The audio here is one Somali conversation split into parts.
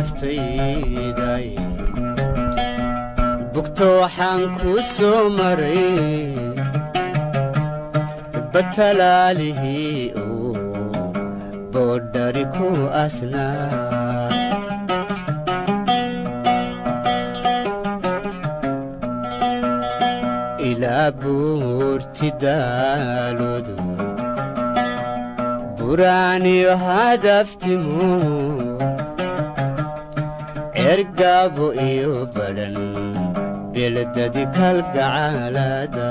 naftayday bugto waxaan ku soo maray batalaalihii oo boodhari ku asnaa ilaa buurti daaloodu buraaniyo hadaftimu ergaabo iyo badhan beeladadi kalgacaalada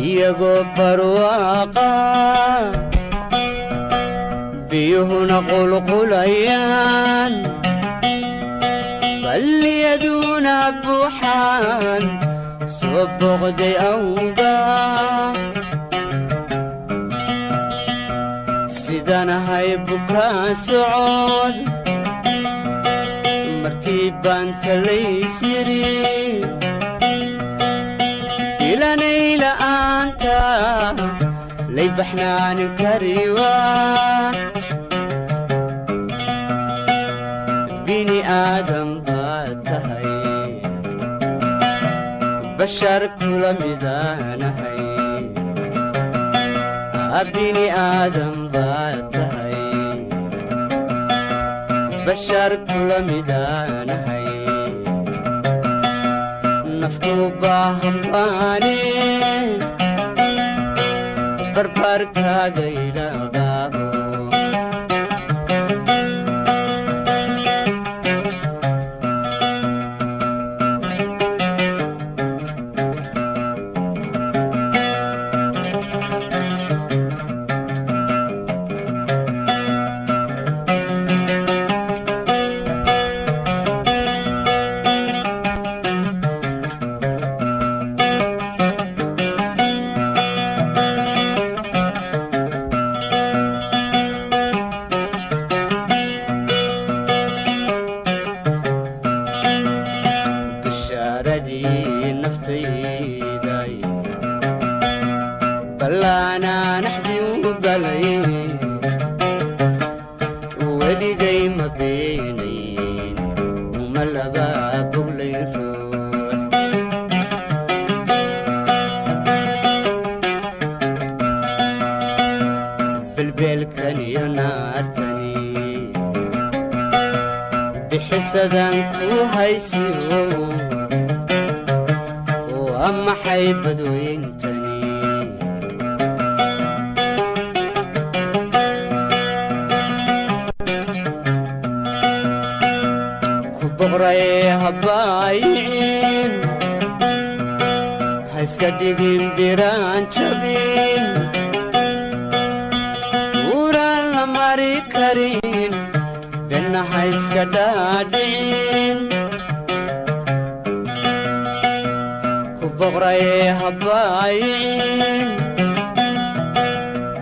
iyagoo barwaaqa biyuhuna qulqulayaan balliyaduna buuxaan soo boqday awga sidanahay bukaa socod markii baan talaysiri ilanay la'aanta lay baxnaanin kariwa bini aadam baad tahay bashar kula midaanahay bini aadam baad tahay bashar kula midaanahay naftu baahan baane barbarkaaga ilaqaabo naftayday ballaana naxdi u galay weligay ma beenayn uma laba boglay ruux belbeelkan iyo naartani bixisadan ku haysiyo أما حيبد وينتني كبغري هبايعين هسكدقين بيران شبين وران لماري كرين بينا هسكدادين بغري هبايعين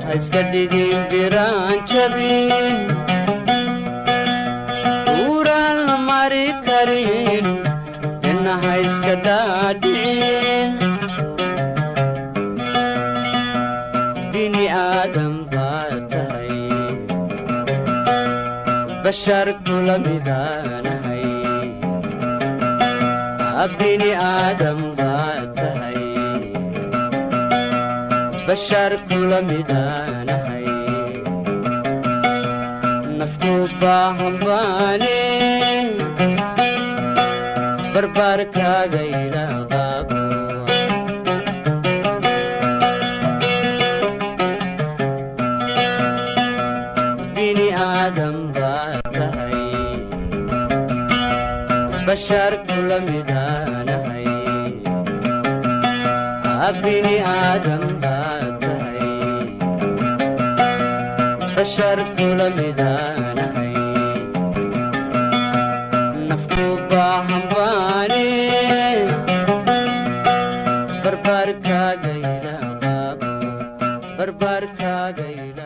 هسكدقين بيران شبين وران لماري كرين إنا هسكدادين بني آدم باتهي بشر كل ميدانهي بني آدم باتهي بشر كل ميدانهي نفتو باهم باني برباركا غيلا غابو بني آدم باتهي بشر كل ميدانهي بني آدم باتهي بشر كل ميدانهي نفتو باهم باني برباركا غيلا غابو برباركا غيلا